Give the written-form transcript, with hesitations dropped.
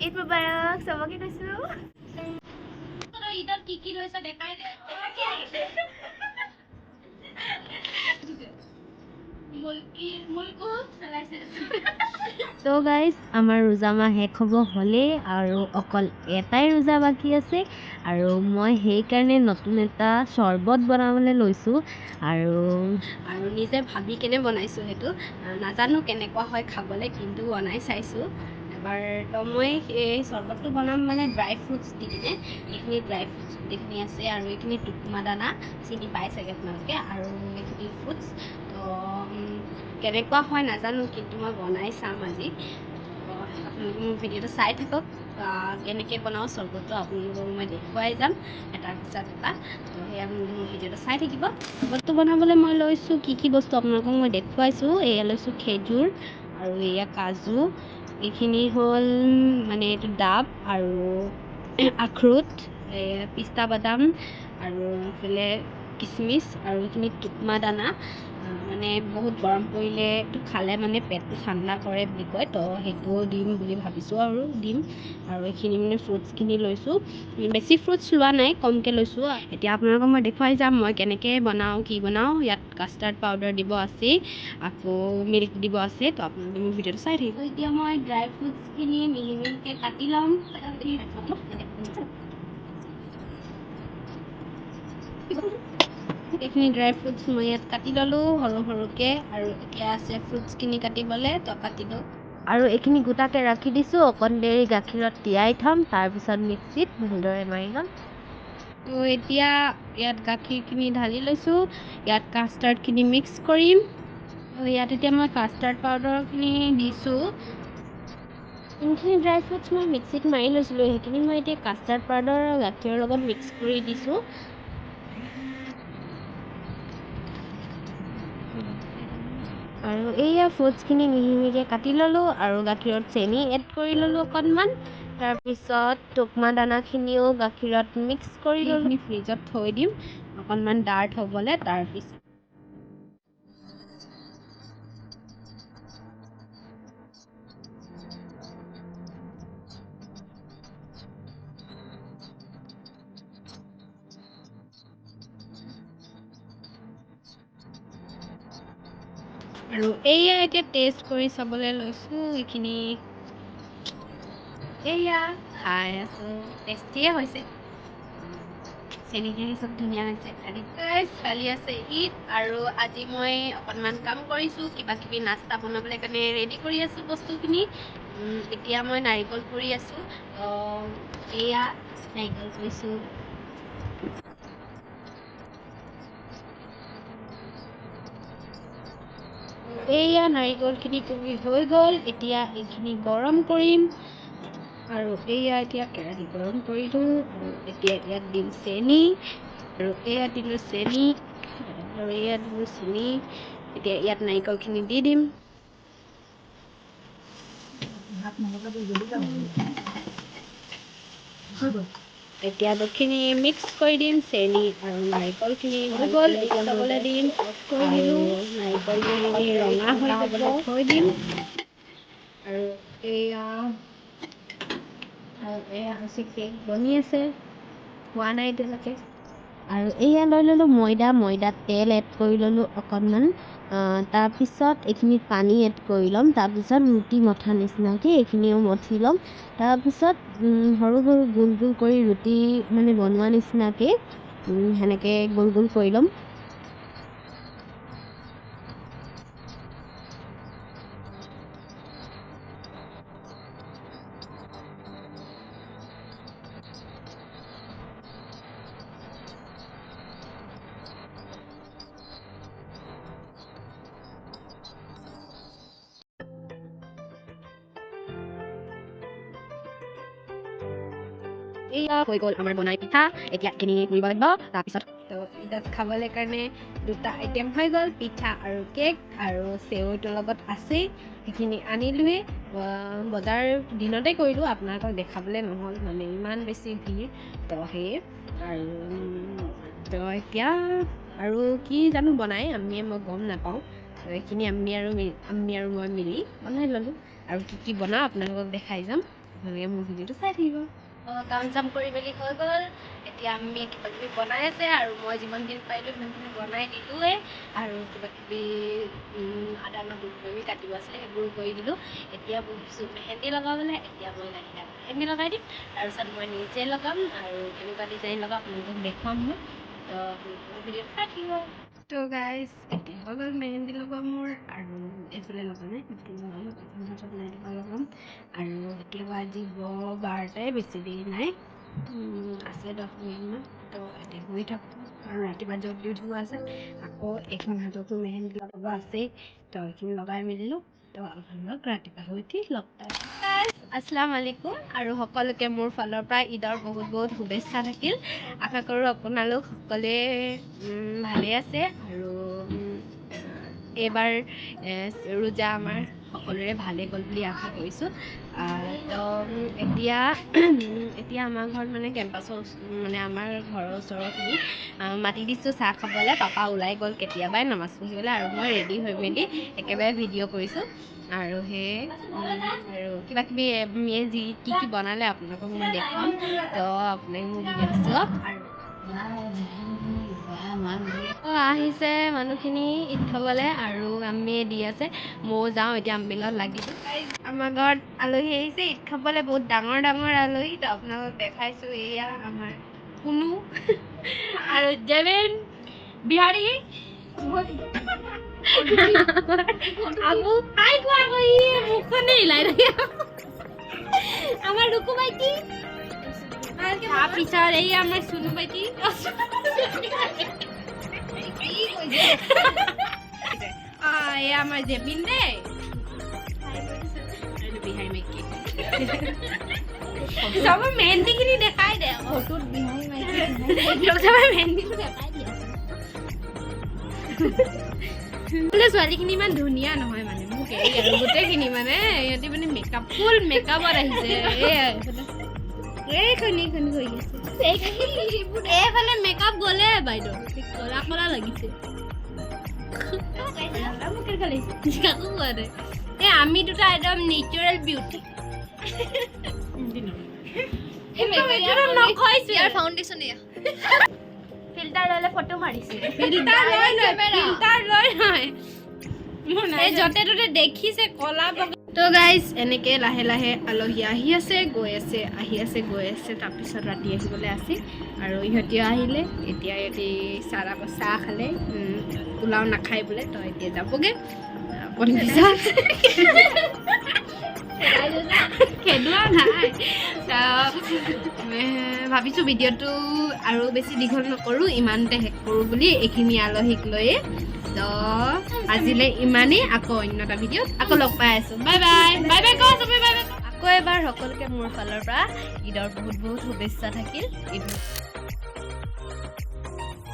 ঈদ মুবাৰক সবকে কৈছো ঈদত কি লৈছে দেখাই দে তো গাইজ আমাৰ ৰোজা মাহ শেষ হ'ব হ'লেই আৰু অকল এটাই ৰোজা বাকী আছে আৰু মই সেইকাৰণে নতুন এটা চৰ্বত বনাবলৈ লৈছোঁ আৰু নিজে ভাবি কেনে বনাইছোঁ সেইটো নাজানো কেনেকুৱা হয় খাবলৈ কিন্তু বনাই চাইছোঁ এবাৰ তো মই এই চৰ্বতটো বনাম মানে ড্ৰাই ফ্ৰুটছ দি কিনে এইখিনি ড্ৰাই ফ্ৰুটছ গোটেইখিনি আছে আৰু এইখিনি টুকুমা দানা চিনি পাই চাগে আপোনালোকে আৰু এইখিনি ফ্ৰুটছ তো কেনেকুৱা হয় নাজানো কিন্তু মই বনাই চাম আজি আপোনালোকে মোৰ ভিডিঅ'টো চাই থাকক কেনেকৈ বনাওঁ চৰ্বতটো আপোনালোকক মই দেখুৱাই যাম এটাৰ পিছত এটা তো সেয়া মোৰ ভিডিঅ'টো চাই থাকিব চৰ্বতটো বনাবলৈ মই লৈছোঁ কি বস্তু আপোনালোকক মই দেখুৱাইছোঁ এয়া লৈছোঁ খেজুৰ আৰু এয়া কাজু এইখিনি হ'ল মানে এইটো ডাব আৰু আখৰোট পিস্তা বাদাম আৰু এইফালে কিচমিচ আৰু এইখিনি টুকুমা দানা মানে বহুত গৰম পৰিলে এইটো খালে মানে পেটটো ঠাণ্ডা কৰে বুলি কয় তো সেইটো দিম বুলি ভাবিছোঁ আৰু দিম আৰু এইখিনি মানে ফ্ৰুটছখিনি লৈছোঁ বেছি ফ্ৰুটছ লোৱা নাই কমকৈ লৈছোঁ এতিয়া আপোনালোকক মই দেখুৱাই যাম মই কেনেকৈ বনাওঁ কি বনাওঁ ইয়াত কাষ্টাৰ্ড পাউডাৰ দিব আছেই আকৌ মিল্ক দিব আছে তো আপোনালোকে মোৰ ভিডিঅ'টো চাই থাকিব এতিয়া মই ড্ৰাই ফ্ৰুটছখিনি মিহি মিহিকৈ কাটি ল'ম এইখিনি ড্ৰাই ফ্ৰুটছ মই ইয়াত কাটি ল'লোঁ সৰু সৰুকৈ আৰু এতিয়া আছে ফ্ৰুটছখিনি কাটিবলৈ তো কাটি লওঁ আৰু এইখিনি গোটাকৈ ৰাখি দিছোঁ অকণ দেৰি গাখীৰত তিয়াই থ'ম তাৰপিছত মিক্সিত ভালদৰে মাৰি ল'ম তো এতিয়া ইয়াত গাখীৰখিনি ঢালি লৈছোঁ ইয়াত কাষ্টাৰ্ডখিনি মিক্স কৰিম ইয়াত এতিয়া মই কাষ্টাৰ্ড পাউডাৰখিনি দিছোঁ যোনখিনি ড্ৰাই ফ্ৰুটছ মই মিক্সিত মাৰি লৈছিলোঁ সেইখিনি মই এতিয়া কাষ্টাৰ্ড পাউডাৰ আৰু গাখীৰৰ লগত মিক্স কৰি দিছোঁ আৰু এইয়া ফ্ৰুটছখিনি মিহি মিহিকৈ কাটি ল'লোঁ আৰু গাখীৰত চেনি এড কৰি ল'লোঁ অকণমান তাৰপিছত টুকুমা দানাখিনিও গাখীৰত মিক্স কৰি ল'লোঁ ফ্ৰিজত থৈ দিম অকণমান ডাৰ্ট হ'বলৈ তাৰপিছত আৰু এয়া এতিয়া টেষ্ট কৰি চাবলৈ লৈছোঁ এইখিনি এয়া খাই আছোঁ টেষ্টিয়ে হৈছে চেনি টেনি চব ধুনীয়া হৈছে কালি আছে ঈদ আৰু আজি মই অকণমান কাম কৰিছোঁ কিবা কিবি নাস্তা বনাবলৈ কাৰণে ৰেডি কৰি আছোঁ বস্তুখিনি এতিয়া মই নাৰিকল কৰি আছোঁ এয়া নাৰিকল কৰিছোঁ এয়া নাৰিকলখিনি পুৰি হৈ গ'ল এতিয়া এইখিনি গৰম কৰিম আৰু এয়া এতিয়া কেৰাহী গৰম কৰিলোঁ আৰু এতিয়া ইয়াত দিম চেনি আৰু এয়া দিলোঁ চেনি আৰু এয়া দিলোঁ চেনি এতিয়া ইয়াত নাৰিকলখিনি দি দিম এতিয়া দুখিনি মিক্স কৰি দিম চেনি আৰু নাৰিকলখিনি হৈ গ'ল এতিয়া চাবলৈ দিম কৰি দিলোঁ নাৰিকলখিনি ৰঙা হৈ যাবলৈ থৈ দিম আৰু এয়া হৈছে কেক বনি আছে হোৱা নাই এতিয়ালৈকে আৰু এয়া লৈ ল'লোঁ ময়দাত তেল এড কৰি ল'লোঁ অকণমান তাৰপিছত এইখিনিত পানী এড কৰি ল'ম তাৰপিছত ৰুটি মঠা নিচিনাকৈ এইখিনিও মঠি ল'ম তাৰপিছত সৰু সৰু গোল গোল কৰি ৰুটি মানে বনোৱা নিচিনাকৈ সেনেকৈ গোল গোল কৰি ল'ম এয়া হৈ গ'ল আমাৰ বনাই পিঠা এতিয়া এইখিনি কৰিব লাগিব তাৰপিছত ঈদত খাবলৈ কাৰণে দুটা আইটেম হৈ গ'ল পিঠা আৰু কেক আৰু চেৱৈটোৰ লগত আছেই সেইখিনি আনিলোৱেই বজাৰ দিনতে কৰিলোঁ আপোনালোকক দেখাবলৈ নহ'ল মানে ইমান বেছি ভিৰ তো সেয়ে আৰু তো এতিয়া আৰু কি জানো বনাই মই গম নাপাওঁ তো এইখিনি আমি আৰু মই মিলি বনাই ল'লোঁ আৰু কি বনাওঁ আপোনালোকক দেখাই যাম আপোনালোকে মোৰ ভিডিঅ'টো চাই থাকিব। কাম চাম কৰি মেলি হৈ গ'ল। এতিয়া আমি কিবা কিবি বনাই আছে আৰু মই যিমানখিনি পাৰিলোঁ সিমানখিনি বনাই দিলোঁৱে আৰু কিবা কিবি আদা নহৰু কিবাকিবি কাটিব আছিলে সেইবোৰ কৰি দিলোঁ। এতিয়া বহিছোঁ মেহেন্দি লগাবলৈ। এতিয়া মই লাহে লাহে মেহেন্দি লগাই দিম, তাৰপিছত মই নিজে লগাম আৰু কেনেকুৱা ডিজাইন লগাম আপোনালোকক দেখুৱাম মই। তো ভিডিঅ'টো চাই থাকিব। তো গাইজ এতিয়া হৈ গ'ল মেহেন্দি লগোৱা মোৰ আৰু এইফালে লগা নাই, লগাম আৰু এতিয়া আজি 12টাই বেছি দেৰি নাই, আছে 10 মিনিটমান। তো এতিয়া শুই থাকোঁ আৰু ৰাতিপুৱা জল্দি উঠিব আছে। আকৌ এইখন হাততো মেহেন্দি লগাব আছেই, তো এইখিনি লগাই মেলিলোঁ। তো আপোনালোক ৰাতিপুৱা শুই উঠি লগ পাম। আসসালামু আলাইকুম আৰু সকলোকে মোৰ ফালৰ পৰা ঈদৰ বহুত বহুত শুভেচ্ছা থাকিল। আশা কৰোঁ আপোনালোক সকলোৱে ভালেই আছে আৰু এইবাৰ ৰোজা আমাৰ সকলোৰে ভালেই গ'ল বুলি আশা কৰিছোঁ। তো এতিয়া আমাৰ ঘৰত মানে কেম্পাছৰ মানে আমাৰ ঘৰৰ ওচৰৰখিনি মাতি দিছোঁ চাহ খাবলৈ। পাপা ওলাই গ'ল কেতিয়াবাই নামাজ পঢ়িবলৈ আৰু মই ৰেডি হৈ মেলি একেবাৰে ভিডিঅ' কৰিছোঁ আৰু সেয়ে আৰু কিবা কিবি যি কি বনালে আপোনালোকক মই দেখুৱাম। তো আপোনালোকে মোৰ ভিডিঅ'টো চাওক। আৰু আহিছে মানুহখিনি ঈদ খাবলৈ আৰু আমি দি আছে, ময়ো যাওঁ এতিয়া আমি লগত লাগিছোঁ। আমাৰ ঘৰত আলহী আহিছে ঈদ খাবলৈ, বহুত ডাঙৰ ডাঙৰ আলহী। তো আপোনালোকক দেখাইছোঁ, এয়া আমাৰ কুনু আৰু জেবেন বিহাৰী আবু হাই কোৱা গৈ মুখখনে হিলাই থাকে আমাৰ ৰুকু ভাইটি। তাৰপিছত এই আমাৰ চুনু ভাইটি এই আমাৰ জেবিন দেই বিহাৰী মাইকী চবৰ মেহেন্দিখিনি দেখাই দে চবৰ মেহেন্দিটো দেখাই দিয়ে। ছোৱালীখিনি ইমান ধুনীয়া নহয় মানে মোক এৰি আৰু গোটেইখিনি মানে সিহঁতি মানে মেকআপ ফুল মেকআপত আহিছে। এইখিনি কৰি আছে এইফালে মেকআপ গ'লে বাইদেউ কলা কলা লাগিছে। আমি দুটা একদম নেচাৰেল বিউটি। ফাউণ্ডেশ্যন ফিল্টাৰ লৈ ফটো মাৰিছে, ফিল্টাৰ লৈ নহয় য'তে ত'তে দেখিছে কলা বগা। তো গাইজ এনেকৈ লাহে লাহে আলহী আহি আছে গৈ আছে, আহি আছে গৈ আছে। তাৰপিছত ৰাতি আহিবলৈ আছে আৰু ইহঁতিও আহিলে। এতিয়া ইহঁতি চাহ খালে, পোলাও নাখায় বোলে। তো এতিয়া যাবগৈ খেদোৱা নাই। ভাবিছোঁ ভিডিঅ'টো আৰু বেছি দীঘল নকৰোঁ, ইমানতে শেষ কৰোঁ বুলি এইখিনি আলহীক লৈয়ে। তো আজিলৈ ইমানেই, আকৌ অন্য এটা ভিডিঅ'ত আকৌ লগ পাই আছোঁ। বাই বাই বাই বাই কওঁ চবেই বাই বাই। আকৌ এবাৰ সকলোকে মোৰ ফালৰ পৰা ঈদৰ বহুত বহুত শুভেচ্ছা থাকিল। ঈদ